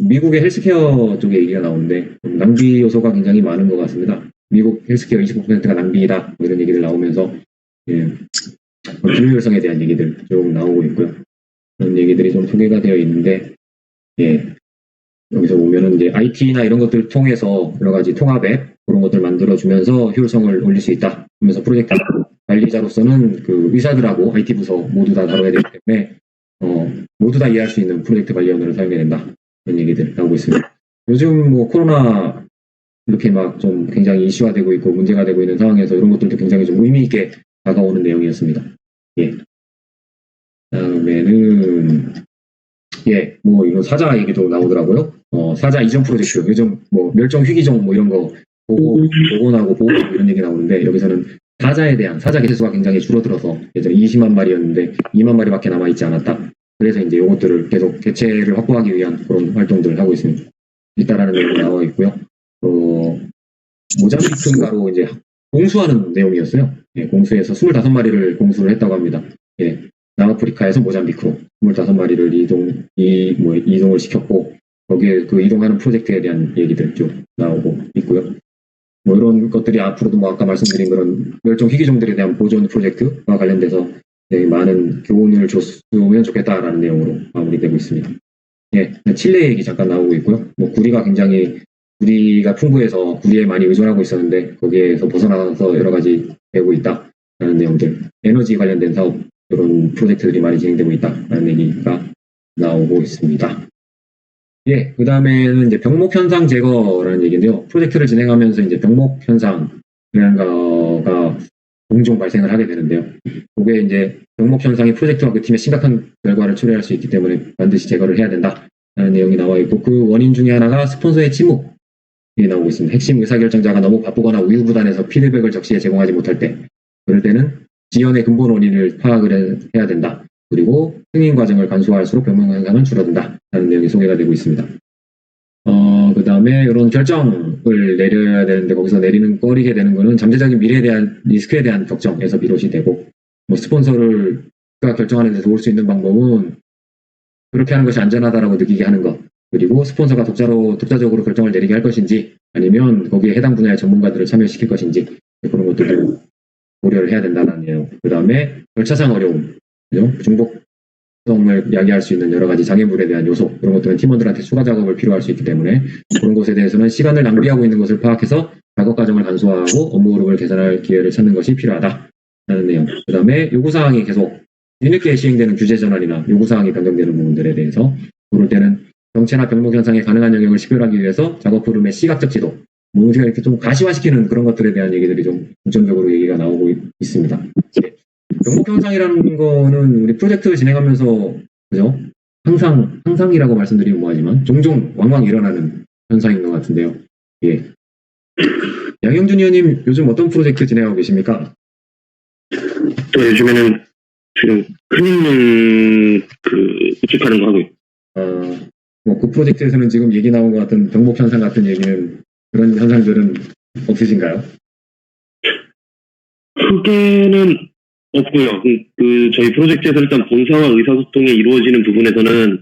미국의 헬스케어 쪽에 얘기가 나오는데 낭비 요소가 굉장히 많은 것 같습니다. 미국 헬스케어 25%가 낭비다 뭐 이런 얘기들 나오면서 예, 비효율성에 대한 얘기들 좀 나오고 있고요. 그런 얘기들이 좀 소개가 되어 있는데 예, 여기서 보면은 이제 IT나 이런 것들 통해서 여러 가지 통합 앱 그런 것들 만들어주면서 효율성을 올릴 수 있다. 하면서 프로젝트 관리자로서는 그 의사들하고 IT 부서 모두 다 다뤄야 되기 때문에 모두 다 이해할 수 있는 프로젝트 관리원으로 사용해야 된다. 이런 얘기들 나오고 있습니다. 요즘 뭐 코로나 이렇게 막 좀 굉장히 이슈화되고 있고 문제가 되고 있는 상황에서 이런 것들도 굉장히 좀 의미 있게 다가오는 내용이었습니다. 예. 다음에는 뭐 이거 사자 얘기도 나오더라고요. 사자 이전 프로젝트 요즘 뭐 멸종 위기종 뭐 이런 거 복원하고 보호 이런 얘기 나오는데 여기서는 사자 개체수가 굉장히 줄어들어서 예전에 20만 마리였는데 2만 마리밖에 남아 있지 않았다. 그래서 이제 이것들을 계속 개체를 확보하기 위한 그런 활동들을 하고 있다라는 내용이 나와 있고요. 모잠비크인가로 이제 공수하는 내용이었어요. 예, 공수해서 25마리를 공수를 했다고 합니다. 예, 남아프리카에서 모잠비크로 25마리를 이동을 시켰고 거기에 그 이동하는 프로젝트에 대한 얘기들 좀 나오고 있고요. 뭐 이런 것들이 앞으로도 뭐 아까 말씀드린 그런 멸종 희귀종들에 대한 보존 프로젝트와 관련돼서 많은 교훈을 줬으면 좋겠다라는 내용으로 마무리되고 있습니다. 예, 칠레 얘기 잠깐 나오고 있고요. 뭐 구리가 풍부해서 구리에 많이 의존하고 있었는데 거기에서 벗어나서 여러 가지 되고 있다라는 내용들, 에너지 관련된 사업 이런 프로젝트들이 많이 진행되고 있다라는 얘기가 나오고 있습니다. 예, 그 다음에는 이제 병목 현상 제거라는 얘기인데요. 프로젝트를 진행하면서 이제 병목 현상이라는 거가 종종 발생을 하게 되는데요. 그게 이제 병목 현상이 프로젝트와 그 팀에 심각한 결과를 초래할 수 있기 때문에 반드시 제거를 해야 된다라는 내용이 나와 있고 그 원인 중에 하나가 스폰서의 침묵이 나오고 있습니다. 핵심 의사결정자가 너무 바쁘거나 우유부단해서 피드백을 적시에 제공하지 못할 때 그럴 때는 지연의 근본 원인을 파악을 해야 된다. 그리고 승인 과정을 간소화할수록 병목 현상은 줄어든다라는 내용이 소개가 되고 있습니다. 그 다음에 이런 결정을 내려야 되는데 거기서 꺼리게 되는 거는 잠재적인 미래에 대한 리스크에 대한 걱정에서 비롯이 되고 뭐 스폰서가 결정하는 데 도울 수 있는 방법은 그렇게 하는 것이 안전하다라고 느끼게 하는 것 그리고 스폰서가 독자적으로 결정을 내리게 할 것인지 아니면 거기에 해당 분야의 전문가들을 참여시킬 것인지 그런 것들을 고려를 해야 된다는 내용. 그 다음에 절차상 어려움, 중복성을 야기할 수 있는 여러 가지 장애물에 대한 요소 그런 것들은 팀원들한테 추가 작업을 필요할 수 있기 때문에 그런 것에 대해서는 시간을 낭비하고 있는 것을 파악해서 작업 과정을 간소화하고 업무 흐름을 개선할 기회를 찾는 것이 필요하다라는 내용. 그 다음에 요구사항이 계속 뒤늦게 시행되는 규제 전환이나 요구사항이 변경되는 부분들에 대해서 그럴 때는 정체나 병목 현상에 가능한 영역을 식별하기 위해서 작업 흐름의 시각적 지도 우리가 이렇게 좀 가시화시키는 그런 것들에 대한 얘기들이 좀 중점적으로 얘기가 나오고 있습니다. 병목 현상이라는 거는 우리 프로젝트 진행하면서 그죠? 항상이라고 말씀드리면 뭐하지만 종종 왕왕 일어나는 현상인 것 같은데요. 예. 양영준 의원님 요즘 어떤 프로젝트 진행하고 계십니까? 또 요즘에는 지금 클린룸 구축하는 거 하고 있어요. 뭐 그 프로젝트에서는 지금 얘기 나온 것 같은 병목 현상 같은 얘기는 그런 현상들은 없으신가요? 크게는 없고요. 저희 프로젝트에서 일단 본사와 의사소통이 이루어지는 부분에서는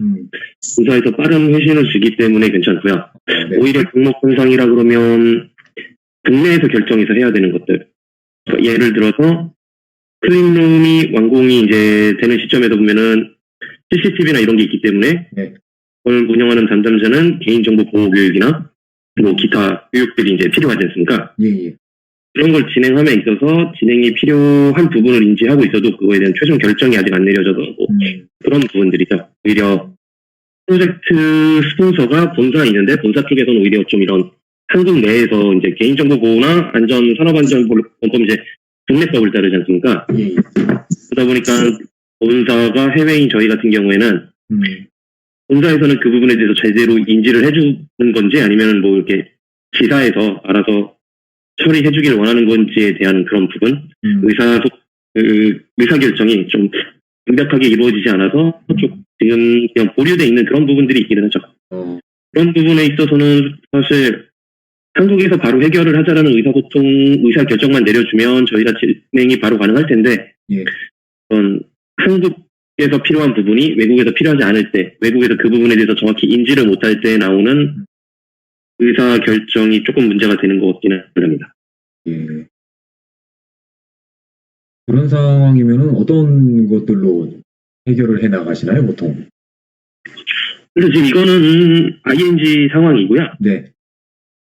본사에서 빠른 회신을 주기 때문에 괜찮고요. 네. 오히려 병목 현상이라 그러면 국내에서 결정해서 해야 되는 것들. 그러니까 예를 들어서 클린룸이 완공이 이제 되는 시점에도 보면은 CCTV나 이런 게 있기 때문에 네. 그걸 운영하는 담당자는 개인정보 보호 교육이나 뭐 기타 교육들이 이제 필요하지 않습니까? 예. 그런 걸 진행함에 있어서 진행이 필요한 부분을 인지하고 있어도 그거에 대한 최종 결정이 아직 안 내려져서 뭐 그런 부분들이죠. 오히려 프로젝트 스폰서가 본사에 있는데 본사 쪽에서는 오히려 좀 이런 한국 내에서 이제 개인정보 보호나 산업안전보건법 이제 국내법을 따르지 않습니까? 그러다 보니까 본사가 해외인 저희 같은 경우에는 본사에서는 그 부분에 대해서 제대로 인지를 해주는 건지 아니면 뭐 이렇게 지사에서 알아서 처리해주기를 원하는 건지에 대한 그런 부분 의사결정이 좀 명백하게 이루어지지 않아서 지금 그냥 보류되어 있는 그런 부분들이 있기는 하죠. 그런 부분에 있어서는 사실 한국에서 바로 해결을 하자라는 의사결정만 내려주면 저희가 진행이 바로 가능할 텐데 한국 외국에서 필요한 부분이 외국에서 필요하지 않을 때, 외국에서 그 부분에 대해서 정확히 인지를 못할 때 나오는 의사 결정이 조금 문제가 되는 것 같기는 합니다. 예. 그런 상황이면은 어떤 것들로 해결을 해 나가시나요, 보통? 그래서 지금 이거는 ING 상황이고요. 네.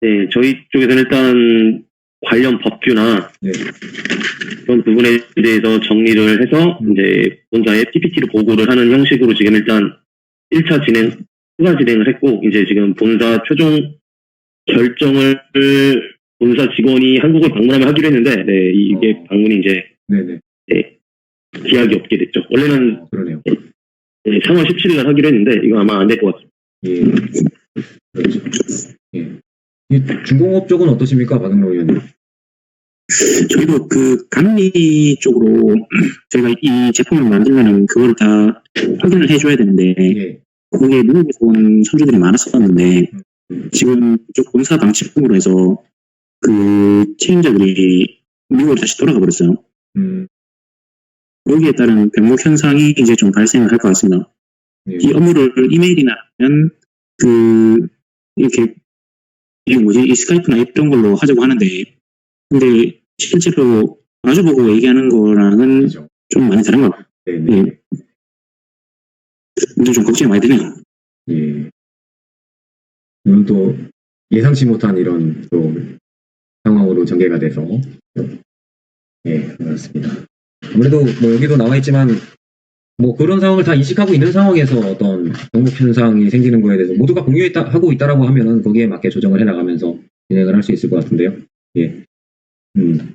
네, 저희 쪽에서는 일단 관련 법규나 네. 그런 부분에 대해서 정리를 해서 이제 본사에 PPT로 보고를 하는 형식으로 지금 일단 1차 진행, 추가 진행을 했고, 이제 지금 본사 최종 결정을 본사 직원이 한국을 방문하면 하기로 했는데, 네, 이게 방문이 이제 네네. 네, 기약이 없게 됐죠. 원래는 그러네요. 네, 3월 17일 날 하기로 했는데 이거 아마 안 될 것 같습니다. 예. 그렇죠. 예. 이 중공업 쪽은 어떠십니까, 박영로 의원님? 저희도 그 감리 쪽으로 저희가 이 제품을 만들려면 그걸 다 확인을 해줘야 되는데 예. 거기에 미국에서 온 선주들이 많았었는데 지금 이쪽 본사 방침으로 해서 그 책임자들이 미국으로 다시 돌아가 버렸어요. 여기에 따른 병목 현상이 이제 좀 발생을 할 것 같습니다. 예. 이 업무를 이메일이나 하면 이렇게 이 스카이프나 이런 걸로 하자고 하는데 근데 실제로 마주보고 얘기하는 거랑은 그렇죠. 좀 많이 다른 것 같아요. 네네. 예. 근데 좀 걱정이 많이 되네요. 예. 이건 또 예상치 못한 이런 또 상황으로 전개가 돼서 예, 그렇습니다. 아무래도 뭐 여기도 나와 있지만 뭐 그런 상황을 다 인식하고 있는 상황에서 어떤 병목 현상이 생기는 거에 대해서 모두가 공유하고 있다라고 하면은 거기에 맞게 조정을 해나가면서 진행을 할 수 있을 것 같은데요. 예.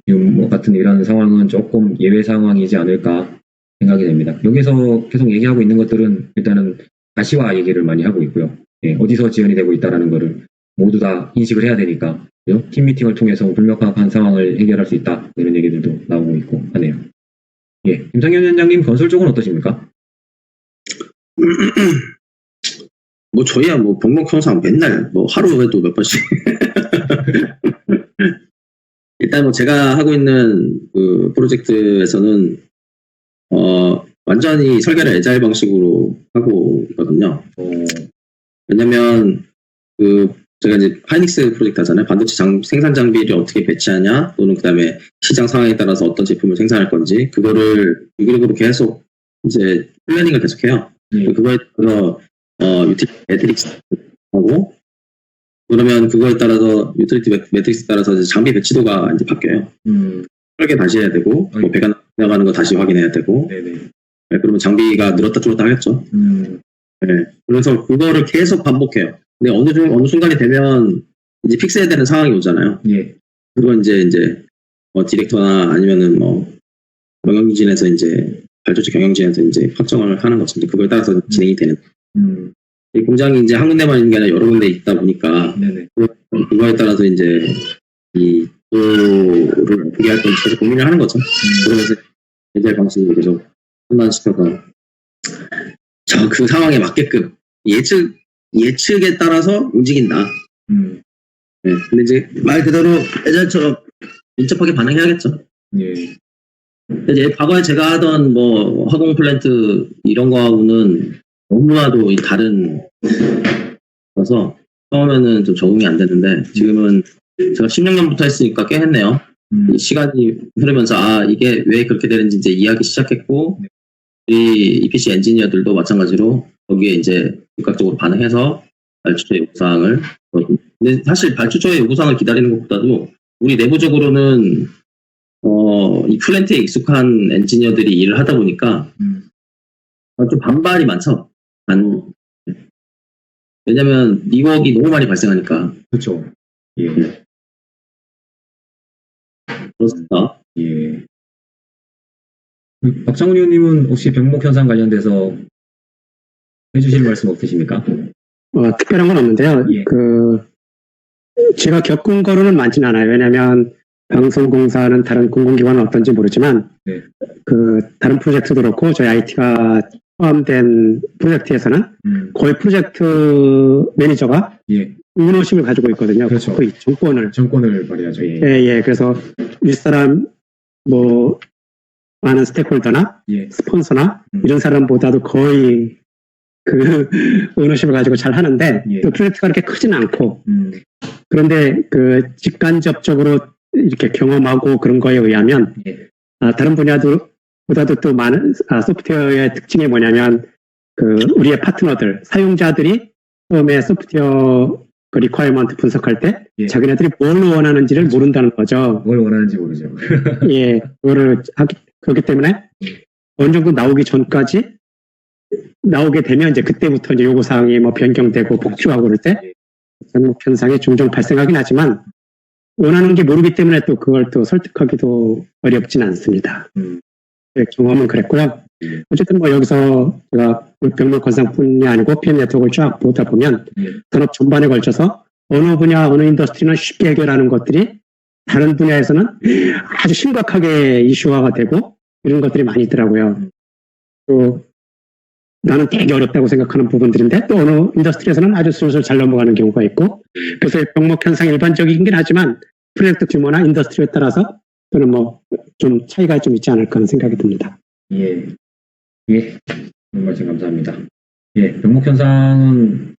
지금 뭐 같은 이런 상황은 조금 예외 상황이지 않을까 생각이 됩니다. 여기서 계속 얘기하고 있는 것들은 일단은 가시화 얘기를 많이 하고 있고요. 예, 어디서 지연이 되고 있다라는 거를 모두 다 인식을 해야 되니까 그죠? 팀 미팅을 통해서 불명확한 상황을 해결할 수 있다 이런 얘기들도 나오고 있고 하네요. 예, 김상현 위원장님 건설 쪽은 어떠십니까? 뭐 저희야 뭐 병목 현상 맨날 뭐 하루에도 몇 번씩 일단 뭐 제가 하고 있는 그 프로젝트에서는 완전히 설계를 애자일 방식으로 하고 있거든요. 왜냐면 제가 이제 하이닉스 프로젝트 하잖아요. 반도체 생산 장비를 어떻게 배치하냐, 또는 그다음에 시장 상황에 따라서 어떤 제품을 생산할 건지 그거를 유기적으로 계속 이제 플래닝을 계속해요. 그거에 따라서 유틸리티 매트릭스 하고 그러면 그거에 따라서 유틸리티 매트릭스 따라서 이제 장비 배치도가 이제 바뀌어요. 설계 다시 해야 되고 뭐 배관 나가는 거 다시 확인해야 되고. 네네. 네, 그러면 장비가 늘었다 줄었다 하겠죠. 네, 그래서 그거를 계속 반복해요. 근데 어느 순간이 되면 이제 픽스해야 되는 상황이 오잖아요. 예. 그건 이제 디렉터나 아니면은 경영진에서 이제 발주처 경영진에서 이제 확정을 하는 거죠. 그거에 따라서 진행이 되는. 이 공장이 이제 한 군데만 있는 게 아니라 여러 군데 있다 보니까 네네. 그거에 따라서 이제 이 도를 어떻게 할 건지 계속 고민을 하는 거죠. 그러면서 예절 방식을 계속 판단시켜서 그 상황에 맞게끔 예측에 따라서 움직인다. 네, 근데 이제 말 그대로 예전처럼 민첩하게 반응해야겠죠. 예. 이제 과거에 제가 하던 뭐 화공 플랜트 이런 거하고는 너무나도 다른 거라서 처음에는 좀 적응이 안 됐는데 지금은 제가 16년부터 했으니까 꽤 했네요. 이 시간이 흐르면서 이게 왜 그렇게 되는지 이제 이해하기 시작했고 이 EPC 엔지니어들도 마찬가지로 거기에 이제 즉각적으로 반응해서 발주처의 요구사항을 근데 사실 발주처의 요구사항을 기다리는 것보다도 우리 내부적으로는 이 플랜트에 익숙한 엔지니어들이 일을 하다 보니까 좀 반발이 많죠. 왜냐면 리웍이 너무 많이 발생하니까. 그렇죠. 예. 그렇습니다. 예. 박창훈 의원님은 혹시 병목 현상 관련돼서 해주실 말씀 없으십니까? 특별한 건 없는데요. 예. 제가 겪은 거로는 많진 않아요. 왜냐하면 방송공사는 다른 공공기관은 어떤지 모르지만, 네. 다른 프로젝트도 그렇고, 저희 IT가 포함된 프로젝트에서는 거의 프로젝트 매니저가 예. 의논심을 가지고 있거든요. 그렇죠. 거의 정권을 발휘하죠. 예. 예. 그래서 윗사람, 많은 스테이크홀더나 예. 스폰서나 이런 사람보다도 거의 그 오너십을 가지고 잘 하는데 예. 또 프로젝트가 그렇게 크진 않고 그런데 그 직간접적으로 이렇게 경험하고 그런 거에 의하면 예. 다른 분야보다도 또 많은 소프트웨어의 특징이 뭐냐면 그 우리의 파트너들 사용자들이 처음에 소프트웨어 그 리ኳ이어먼트 분석할 때 예. 자기네들이 뭘 원하는지를 모른다는 거죠. 뭘 원하는지 모르죠. 예, 그렇기 때문에 어느 정도 나오기 전까지 나오게 되면 이제 그때부터 이제 요구사항이 뭐 변경되고 복주하고 그럴 때 잘못 현상이 종종 발생하긴 하지만 원하는 게 모르기 때문에 또 그걸 또 설득하기도 어렵진 않습니다. 네, 경험은 그랬고요. 어쨌든 뭐 여기서 제가 병목건상뿐이 아니고 PM 네트워크를 쫙 보다 보면 산업 전반에 걸쳐서 어느 분야, 어느 인더스트리는 쉽게 해결하는 것들이 다른 분야에서는 아주 심각하게 이슈화가 되고 이런 것들이 많이 있더라고요. 또 나는 되게 어렵다고 생각하는 부분들인데 또 어느 인더스트리에서는 아주 슬슬 잘 넘어가는 경우가 있고 그래서 병목 현상이 일반적이긴 하지만 프로젝트 규모나 인더스트리에 따라서 또는 뭐 좀 차이가 좀 있지 않을까 하는 생각이 듭니다. 예. 예. 그런 말씀 감사합니다. 예. 병목 현상은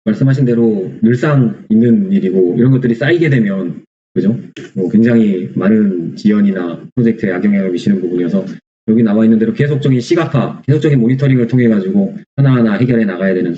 말씀하신 대로 늘상 있는 일이고 이런 것들이 쌓이게 되면 그죠? 뭐 굉장히 많은 지연이나 프로젝트에 악영향을 미치는 부분이어서 여기 나와 있는 대로 계속적인 시각화, 계속적인 모니터링을 통해 가지고 하나하나 해결해 나가야 되는